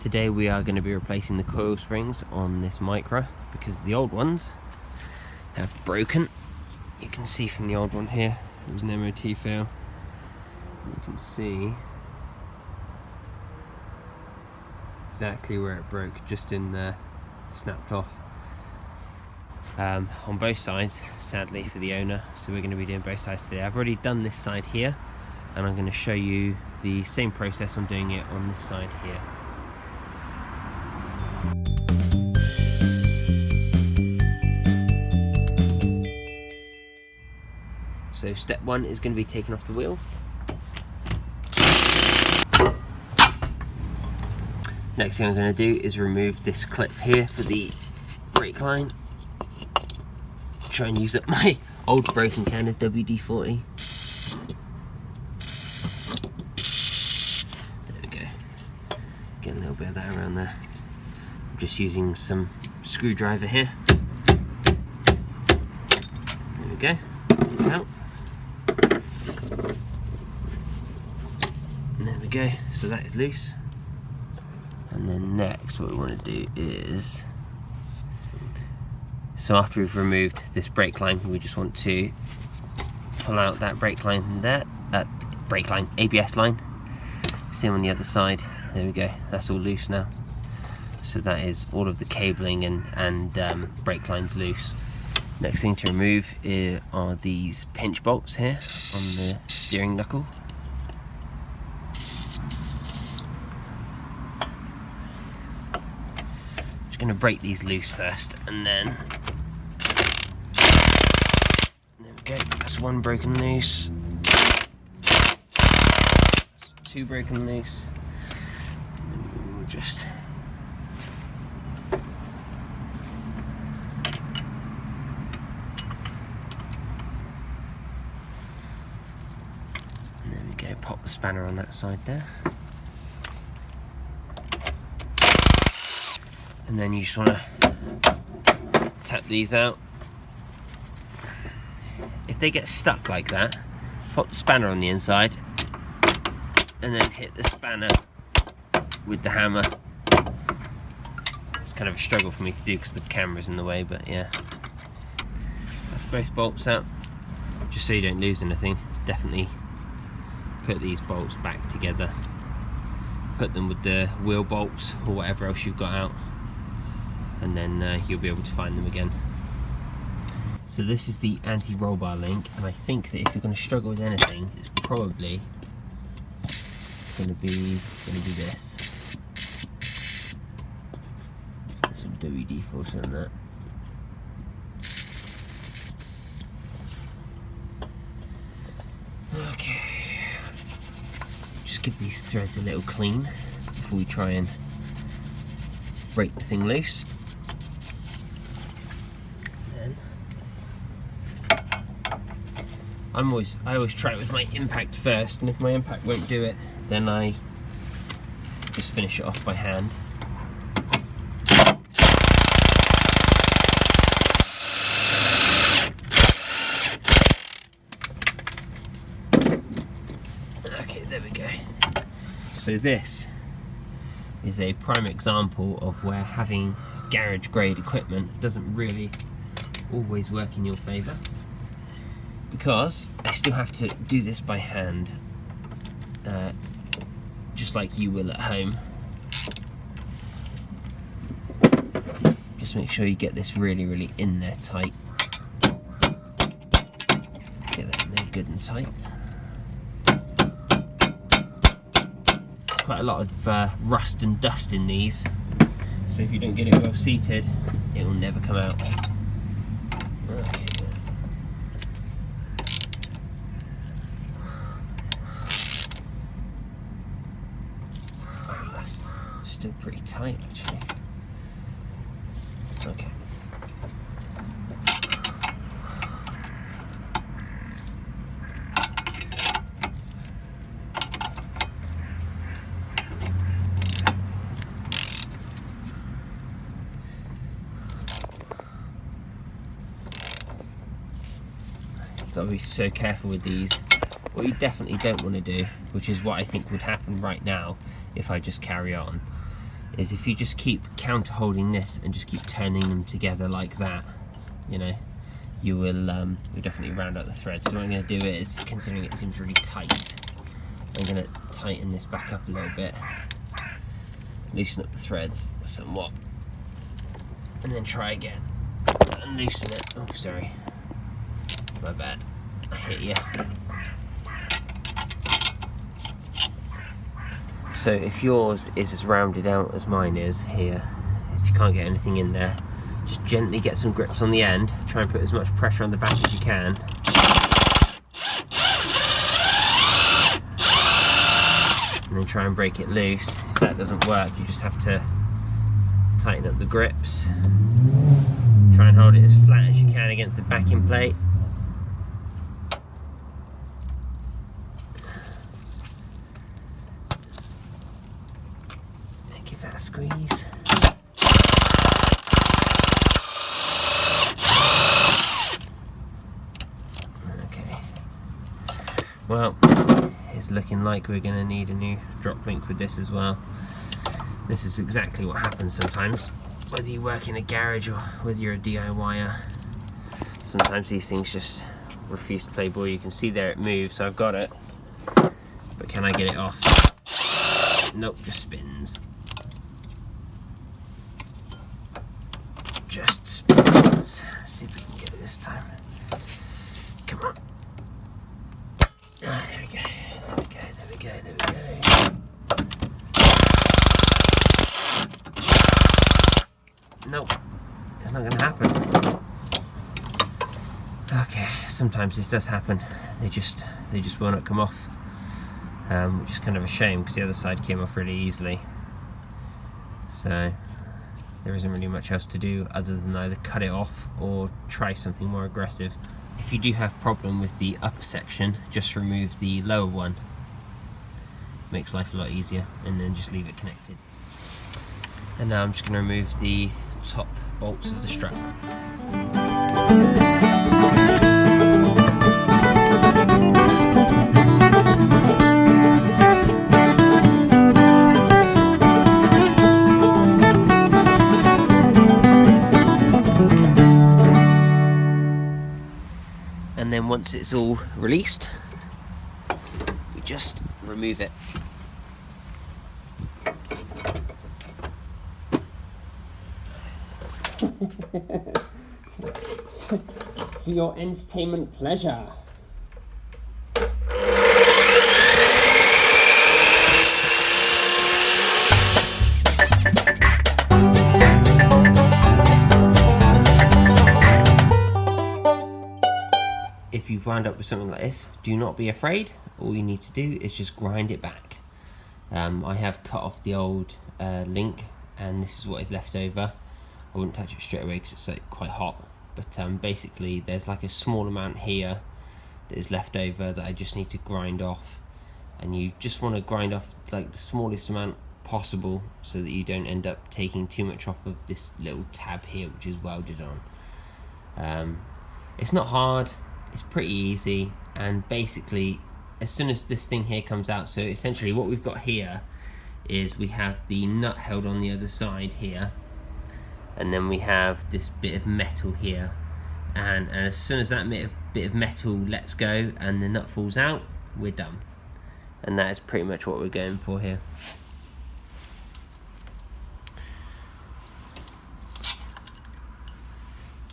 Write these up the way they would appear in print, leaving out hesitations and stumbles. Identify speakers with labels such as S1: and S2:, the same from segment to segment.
S1: Today we are going to be replacing the coil springs on this Micra because the old ones have broken. You can see from the old one here, it was an MOT fail. You can see exactly where it broke, just in there, snapped off. On both sides, sadly for the owner, so we're going to be doing both sides today. I've already done this side here, and I'm going to show you the same process on doing it on this side here. So step one is going to be taking off the wheel. Next thing I'm going to do is remove this clip here for the brake line. Try and use up my old broken can of WD-40. There we go. Get a little bit of that around there. I'm just using some screwdriver here. There we go. It's out. And there we go. So that is loose. And then next what we want to do is, so after we've removed this brake line, we just want to pull out that brake line there, ABS line. Same on the other side. There we go. That's all loose now. So that is all of the cabling and brake lines loose. Next thing to remove are these pinch bolts here on the steering knuckle. Just going to break these loose first, and then there we go. That's one broken loose. That's two broken loose. And we'll just pop the spanner on that side there, and then you just want to tap these out. If they get stuck like that, pop the spanner on the inside and then hit the spanner with the hammer. It's kind of a struggle for me to do because the camera's in the way, but yeah, that's both bolts out. Just so you don't lose anything, definitely put these bolts back together, put them with the wheel bolts or whatever else you've got out, and then you'll be able to find them again. So this is the anti-roll bar link, and I think that if you're going to struggle with anything, it's probably going to be this. Put some WD-40 on that. Okay. Give these threads a little clean before we try and break the thing loose. Then I always try it with my impact first, and if my impact won't do it, then I just finish it off by hand. Okay, there we go. So this is a prime example of where having garage grade equipment doesn't really always work in your favour, because I still have to do this by hand, just like you will at home. Just make sure you get this really in there tight. Get that in there good and tight. Quite a lot of rust and dust in these, so if you don't get it well seated, it will never come out. Okay. Oh, that's still pretty tight actually. Okay. Got to be so careful with these. What you definitely don't want to do, which is what I think would happen right now if I just carry on, is if you just keep counter holding this and just keep turning them together like that, you know, you will you'll definitely round out the thread. So what I'm going to do is, considering it seems really tight, I'm going to tighten this back up a little bit, loosen up the threads somewhat, and then try again to unloosen it. Oh, sorry, my bad, I hit you. So if yours is as rounded out as mine is here, if you can't get anything in there, just gently get some grips on the end, try and put as much pressure on the back as you can. And then try and break it loose. If that doesn't work, you just have to tighten up the grips. Try and hold it as flat as you can against the backing plate. And give that a squeeze. Well, it's looking like we're going to need a new drop link with this as well. This is exactly what happens sometimes, whether you work in a garage or whether you're a DIYer. Sometimes these things just refuse to play ball. You can see there it moves, so I've got it. But can I get it off? Nope, just spins. Just spins. Let's see if we can get it this time. Come on. Ah, there we go, there we go, there we go, there we go. Nope, it's not going to happen. Okay, sometimes this does happen. They just will not come off, which is kind of a shame because the other side came off really easily. So there isn't really much else to do other than either cut it off or try something more aggressive. If you do have a problem with the upper section, just remove the lower one. Makes life a lot easier, and then just leave it connected. And now I'm just going to remove the top bolts of the strut. And then once it's all released, we just remove it. For your entertainment pleasure. If you've wound up with something like this, do not be afraid. All you need to do is just grind it back. I have cut off the old link, and this is what is left over. I wouldn't touch it straight away because it's quite hot, but basically there's like a small amount here that is left over that I just need to grind off, and you just want to grind off like the smallest amount possible so that you don't end up taking too much off of this little tab here which is welded on. It's not hard. It's pretty easy, and basically as soon as this thing here comes out, so essentially what we've got here is we have the nut held on the other side here, and then we have this bit of metal here, and as soon as that bit of metal lets go and the nut falls out, we're done. And that is pretty much what we're going for here.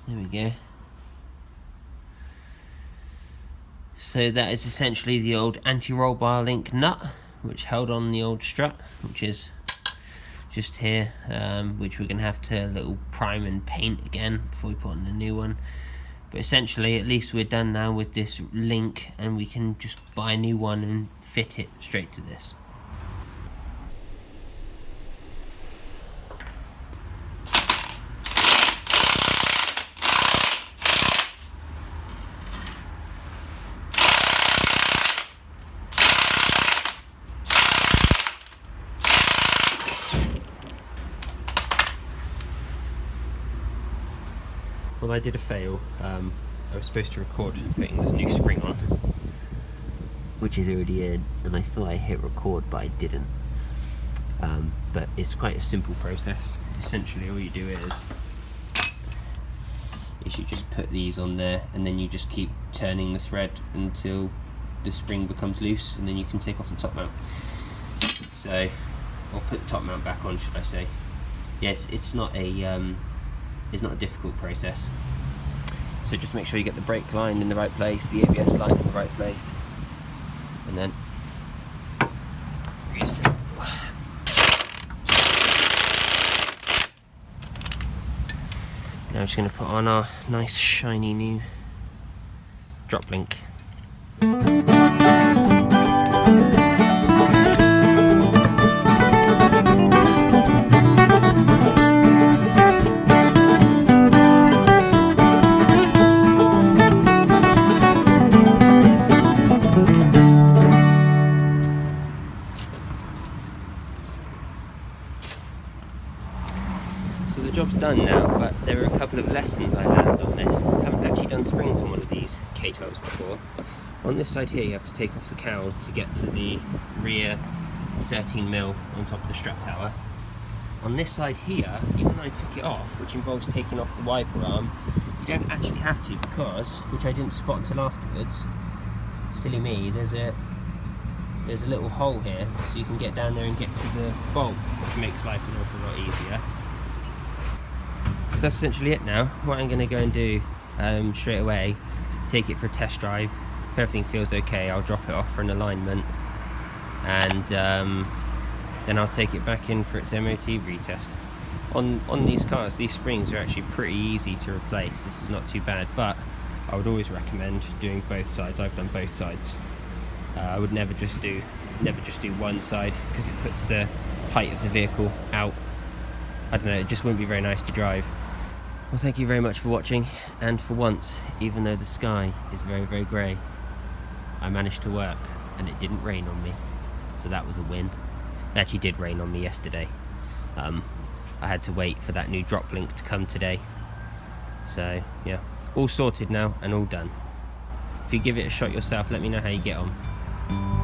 S1: There we go. So that is essentially the old anti-roll bar link nut which held on the old strut, which is just here, which we're going to have to little prime and paint again before we put on the new one. But essentially at least we're done now with this link, and we can just buy a new one and fit it straight to this. Well, I did a fail. I was supposed to record putting this new spring on, which is already in, and I thought I hit record, but I didn't. but it's quite a simple process. Essentially all you do is you just put these on there, and then you just keep turning the thread until the spring becomes loose, and then you can take off the top mount. So, or put the top mount back on, should I say. Yes, it's not a difficult process. So just make sure you get the brake line in the right place, the ABS line in the right place, and then reset. Now I'm just going to put on our nice shiny new drop link. So the job's done now, but there are a couple of lessons I learned on this. I haven't actually done springs on one of these K12s before. On this side here you have to take off the cowl to get to the rear 13mm on top of the strap tower. On this side here, even though I took it off, which involves taking off the wiper arm, you don't actually have to, because, which I didn't spot until afterwards, silly me, there's a little hole here, so you can get down there and get to the bolt, which makes life an awful lot easier. So that's essentially it now. What I'm going to go and do straight away, take it for a test drive. If everything feels okay, I'll drop it off for an alignment, and then I'll take it back in for its MOT retest. On these cars, these springs are actually pretty easy to replace. This is not too bad, but I would always recommend doing both sides. I've done both sides. I would never just do one side, because it puts the height of the vehicle out. I don't know, it just wouldn't be very nice to drive. Well, thank you very much for watching, and for once, even though the sky is very, very grey, I managed to work, and it didn't rain on me, so that was a win. It actually did rain on me yesterday. I had to wait for that new drop link to come today. So, yeah, all sorted now, and all done. If you give it a shot yourself, let me know how you get on.